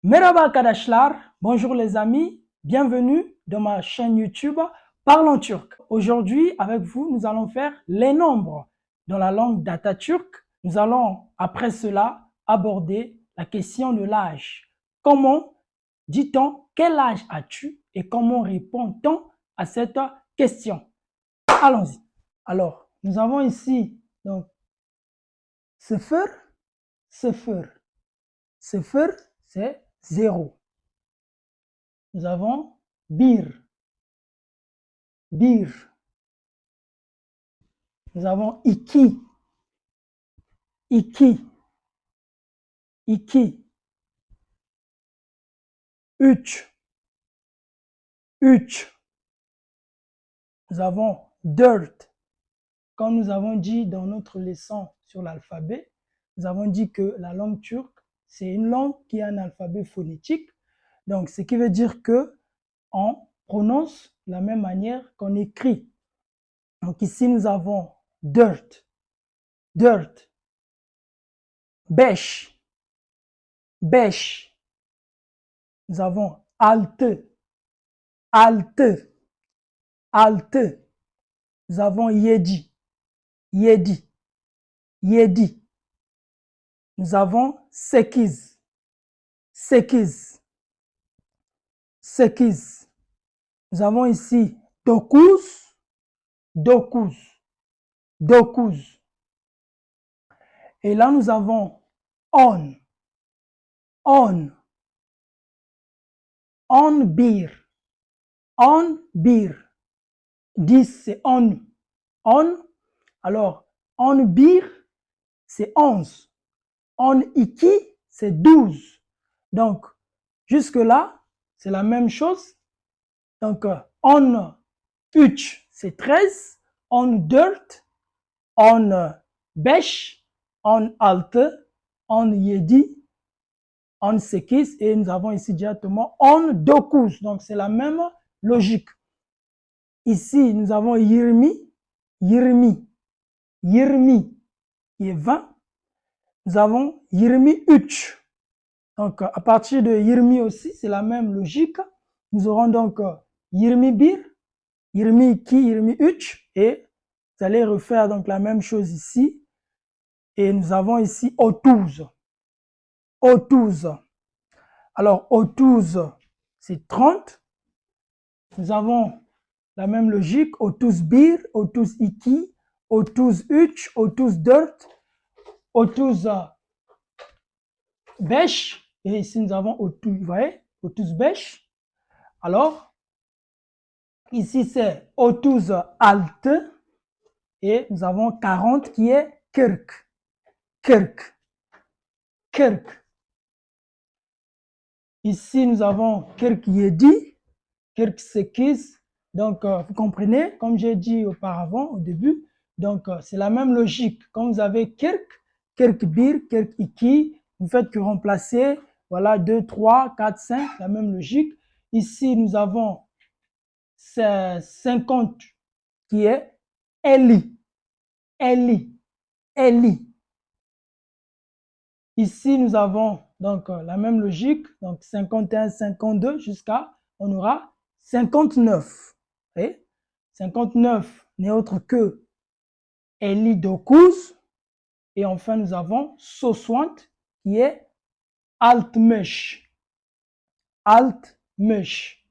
Merhaba arkadaşlar, bonjour les amis, bienvenue dans ma chaîne YouTube Parlons Turc. Aujourd'hui, avec vous, nous allons faire les nombres dans la langue d'Atatürk. Nous allons, après cela, aborder la question de l'âge. Comment dit-on quel âge as-tu et comment répond-on à cette question? Allons-y. Alors, nous avons ici donc sıfır, sıfır. Sıfır, c'est 0. Nous avons bir, bir. Nous avons iki, iki, iki. Üç, üç. Nous avons dört. Comme nous avons dit dans notre leçon sur l'alphabet, nous avons dit que la langue turque, c'est une langue qui a un alphabet phonétique. Donc, ce qui veut dire que on prononce de la même manière qu'on écrit. Donc ici, nous avons dört, dört. Beş, beş. Nous avons altı, altı, altı. Nous avons yedi, yedi, yedi. Nous avons sekiz, sekiz, sekiz. Nous avons ici dokuz, dokuz, dokuz. Et là, nous avons on, on, on bir, on bir. 10, c'est on, on. Alors, on bir, c'est 11. On iki, c'est 12. Donc, jusque-là, c'est la même chose. Donc, on üç, c'est 13. On dört, on beş, on altı, on yedi, on sekiz. Et nous avons ici directement on dokuz. Donc, c'est la même logique. Ici, nous avons yirmi, yirmi, yirmi, qui est 20. Nous avons yirmi üç. Donc, à partir de yirmi aussi, c'est la même logique. Nous aurons donc yirmi bir, yirmi iki, yirmi üç. Et vous allez refaire donc la même chose ici. Et nous avons ici otuz. Otuz. Alors, otuz, c'est 30. Nous avons la même logique. Otuz bir, otuz iki, otuz üç, otuz dört, otuz beş. Et ici, nous avons otuz, vous voyez, otuz beş. Alors, ici, c'est otuz altı. Et nous avons 40 qui est kırk. Kırk. Kırk. Ici, nous avons kırk yedi, kırk sekiz. Donc, vous comprenez, comme j'ai dit auparavant, au début, donc c'est la même logique. Quand vous avez kırk, kırk bir, kırk iki, vous faites que remplacer, voilà, 2, 3, 4, 5, la même logique. Ici, nous avons 50 qui est elli, elli, elli. Ici, nous avons donc la même logique, donc 51, 52 jusqu'à, on aura 59. Et 59 n'est autre que elli dokuz. Et enfin, nous avons 60 qui est altmış. Altmış.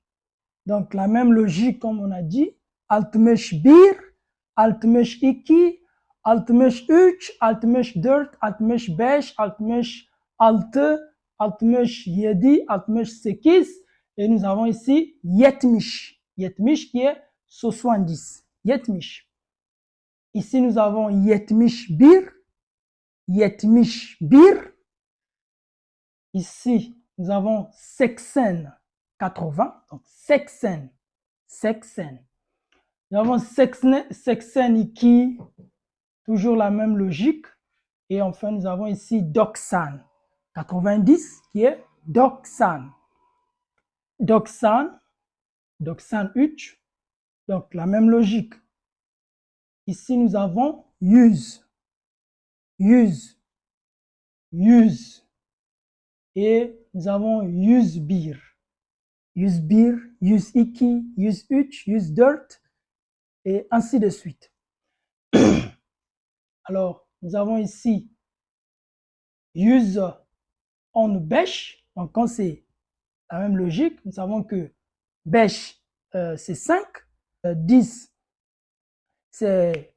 Donc, la même logique comme on a dit, altmış bir, altmış iki, altmış üç, altmış dört, altmış beş, altmış altı, altmış yedi, altmış sekiz. Et nous avons ici yetmiş. Yetmiş qui est 70. Yetmiş. Ici, nous avons yetmiş bir. Yetmiş bir. Ici, nous avons 80. 80. Donc, 80. 80. Nous avons 82, toujours la même logique. Et enfin, nous avons ici doksan. 90 qui est doksan. Doksan. Doksan üç. Donc, la même logique. Ici, nous avons yüz. Yüz. Yüz. Et nous avons 100 bir. 100 bir, 100 2, 100 3, 100 4, et ainsi de suite. Alors, nous avons ici 100 15. Donc, quand c'est la même logique, nous savons que 5, c'est 5. 10, c'est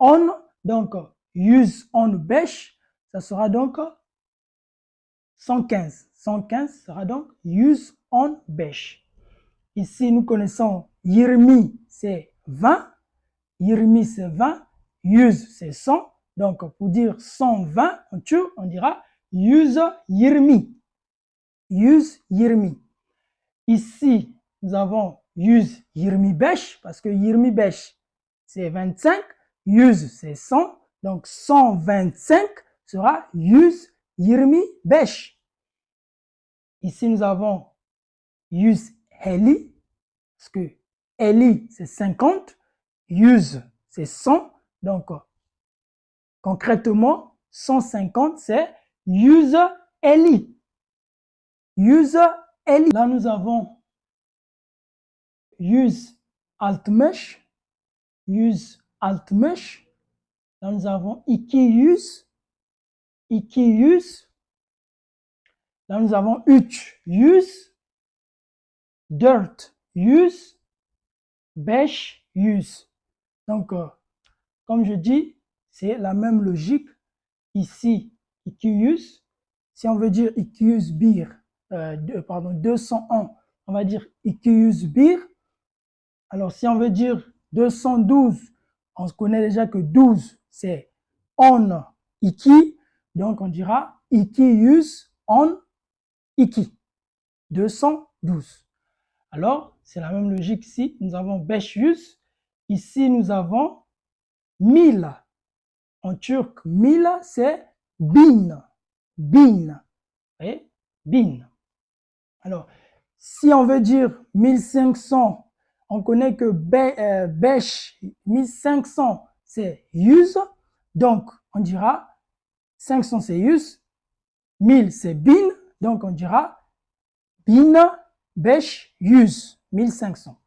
10. Donc, 100 15, ça sera donc 115. 115 sera donc 100 15. Ici, nous connaissons 20, c'est 20. 20, c'est 20. 100, c'est 100. Donc, pour dire 120 en turc, on dira 120. 120. Ici, nous avons 125 parce que 25, c'est 25. 100, c'est 100. Donc, 125 sera 125. Ici, nous avons 150 parce que 50, c'est 50. 100, c'est 100. Donc, concrètement, 150, c'est 150. 150. Là, nous avons 160. 160. Là, nous avons 200. 200. Là, nous avons 300. 400. 400. 500. Donc, comme je dis, c'est la même logique. Ici, 200. Si on veut dire 200 bir, 201, on va dire 200 bir. Alors, si on veut dire 212, on connaît déjà que 12, c'est on iki. Donc, on dira 200 on iki. 212. Alors, c'est la même logique ici. Nous avons 500. Ici, nous avons 1000. En turc, 1000, c'est bin. Bin. Vous voyez? Bin. Alors, si on veut dire 1500, on connaît que besh, 1500, c'est use. Donc, on dira 500, c'est use. 1000, c'est bin. Donc, on dira bin, besh, use. 1500.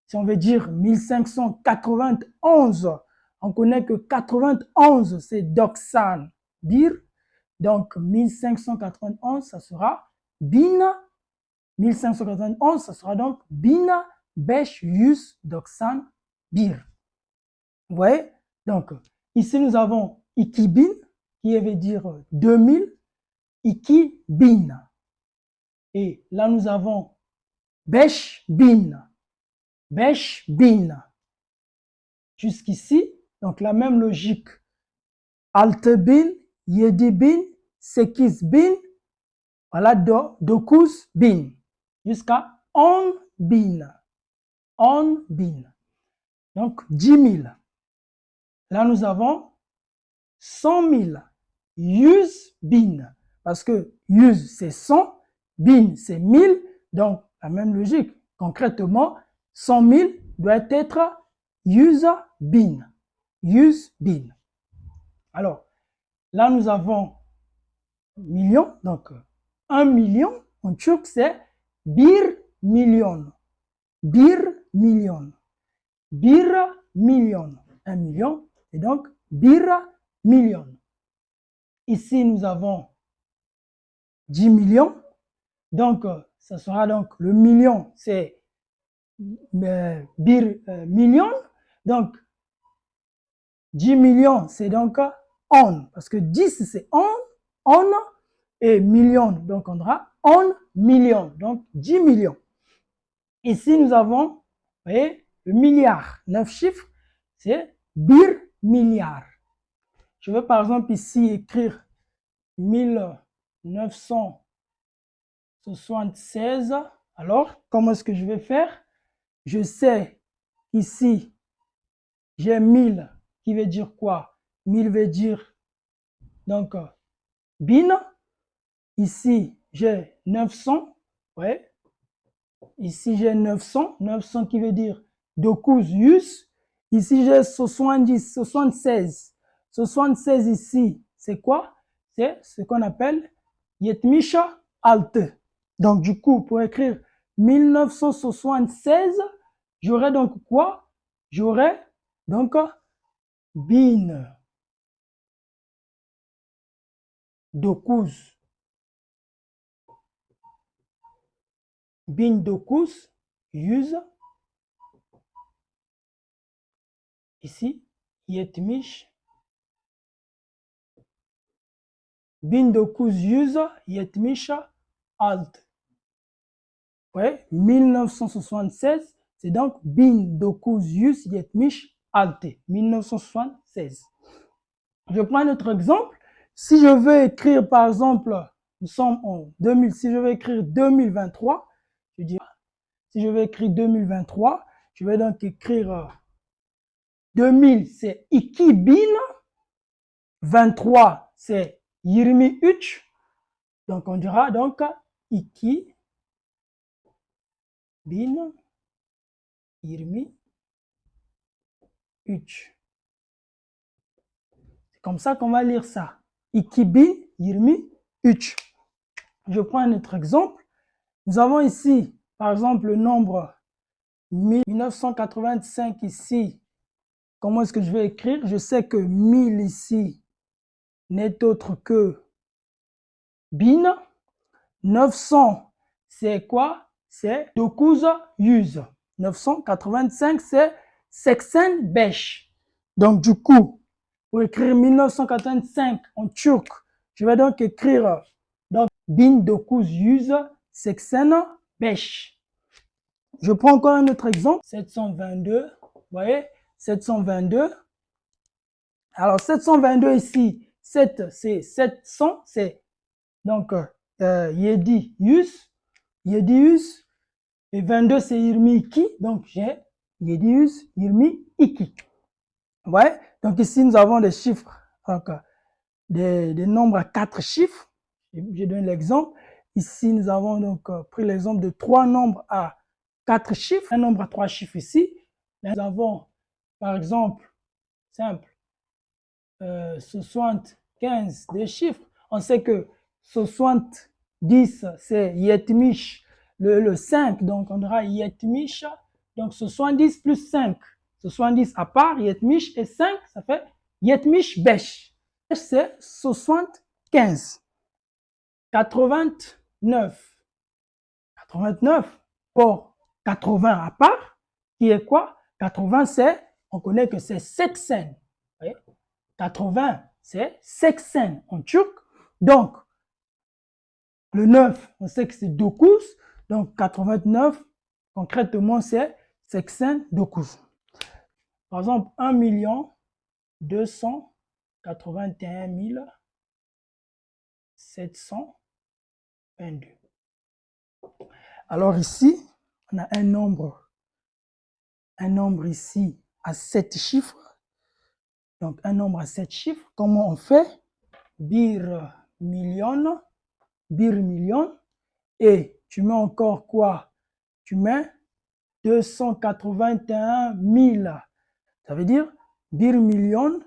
Si on veut dire 1591, on connaît que 91, c'est doksan, bir. Donc, 1591, ça sera bin. 1591, ça sera donc bin, besh, yus, doksan, bir. Vous voyez? Donc, ici, nous avons ikibin, qui veut dire 2000, ikibin. Et là, nous avons besh bin. Besh bin. Jusqu'ici, donc la même logique. Altı bin, yedi bin, sekiz bin, voilà, dokuz bin. Jusqu'à 10 bin. 10 bin. Donc 10 000. Là, nous avons 100 000. 100 bin. Parce que 100, c'est 100. Bin, c'est 1000. Donc, la même logique. Concrètement, 100 000 doit être 100 bin. 100 bin. Alors, là, nous avons million. Donc, 1 million, en turc, c'est bir milyon. Bir milyon. Bir milyon. 1 million. Et donc, bir milyon. Ici, nous avons 10 millions. Donc, ça sera donc le million, c'est bir million. Donc, 10 millions, c'est donc on. Parce que 10, c'est on, et million. Donc, on aura on million. Donc, 10 millions. Ici, nous avons, vous voyez, le milliard. 9 chiffres, c'est bir milliard. Je veux par exemple ici écrire 1976. Alors, comment est-ce que je vais faire? Je sais qu'ici, j'ai 1000 qui veut dire quoi? 1000 veut dire donc bin. Ici, j'ai 900. Ouais. Ici, j'ai 900. 900 qui veut dire dokuz yüz. Ici, j'ai 70, 76. 76 ici, c'est quoi? C'est ce qu'on appelle yetmiş alt. Donc, du coup, pour écrire 1976, j'aurais donc quoi? J'aurais donc bin 900. Bin 900 ici, yetmiş. Bin 976 alt. Ouais, 1976, c'est donc bin 976 alt. 1976. Je prends un autre exemple. Si je veux écrire, par exemple, nous sommes en 2000, si je veux écrire 2023, je dis, si je veux écrire 2023, je vais donc écrire 2000, c'est 2000, 23, c'est 23, donc on dira donc 2000, 23. C'est comme ça qu'on va lire ça. 2023. Je prends un autre exemple. Nous avons ici, par exemple, le nombre 1985 ici. Comment est-ce que je vais écrire? Je sais que 1000 ici n'est autre que bin. 900, c'est quoi? C'est 900. 985, c'est 85. Donc, du coup, pour écrire 1985 en turc, je vais donc écrire donc 1985. Je prends encore un autre exemple. 722, vous voyez? 722. Alors, 722 ici, 7, c'est 700, c'est donc Yedius, et 22 c'est Irmi Iki, donc j'ai Yedius, Irmi Iki. Ouais, donc ici nous avons des chiffres, donc des nombres à 4 chiffres. Je donne l'exemple. Ici nous avons donc pris l'exemple de 3 nombres à 4 chiffres, un nombre à 3 chiffres ici. Là, nous avons par exemple, simple, 75 des chiffres. On sait que 70, c'est yetmiş, le 5, donc on aura yetmiş, donc 70 plus 5. 70 à part, yetmiş et 5, ça fait yetmiş. C'est 75. 89. 89 pour 80 à part, qui est quoi? 80, c'est, on connaît que c'est 80. 80, c'est 80 en turc. Donc, le 9, on sait que c'est 9. Donc, 89, concrètement, c'est 89. Par exemple, 1 281 722. Alors ici, on a un nombre ici à 7 chiffres. Donc, un nombre à 7 chiffres. Comment on fait? Bir million. Et tu mets encore quoi? Tu mets 281 000. Ça veut dire bir million,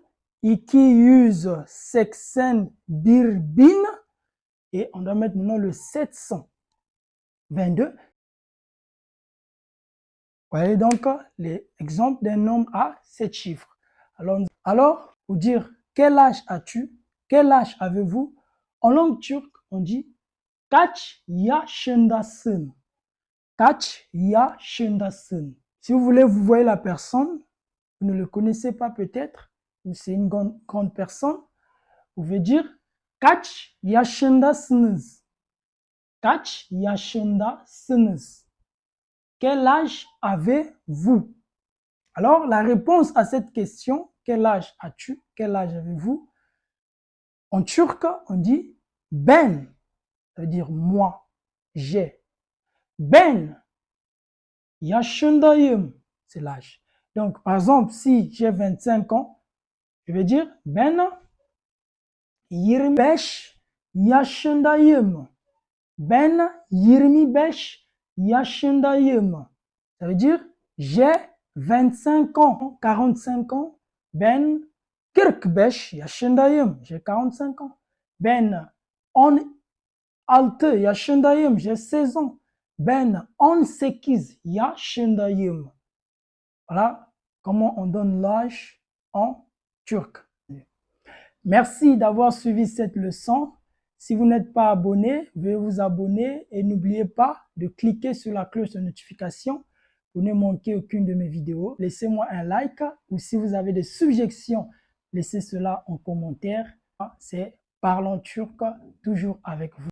280 bin. Et on doit mettre maintenant le 722. Vous voyez donc l'exemple d'un nombre à 7 chiffres. Alors, pour dire quel âge as-tu, quel âge avez-vous, en langue turque, on dit kaç yaşındasın. Kaç yaşındasın. Si vous voulez, vous voyez la personne, vous ne le connaissez pas peut-être, ou c'est une grande personne, vous pouvez dire kaç yaşındasınız. Kaç yaşındasınız. Quel âge avez-vous? Alors, la réponse à cette question, quel âge as-tu? Quel âge avez-vous? En turc, on dit ben, ça veut dire moi, j'ai. Ben yaşındayım, c'est l'âge. Donc, par exemple, si j'ai 25 ans, je vais dire ben 25 yaşındayım. Ben 25 yaşındayım. Ça veut dire j'ai 25 ans, 45 ans. Ben 45 yaşındayım. J'ai 45 ans. Ben 6 yaşındayım. J'ai 16 ans. Ben 18 yaşındayım. Voilà comment on donne l'âge en turc. Merci d'avoir suivi cette leçon. Si vous n'êtes pas abonné, veuillez vous abonner et n'oubliez pas de cliquer sur la cloche de notification pour ne manquer aucune de mes vidéos. Laissez-moi un like ou si vous avez des suggestions, laissez cela en commentaire. C'est Parlons Turc, toujours avec vous.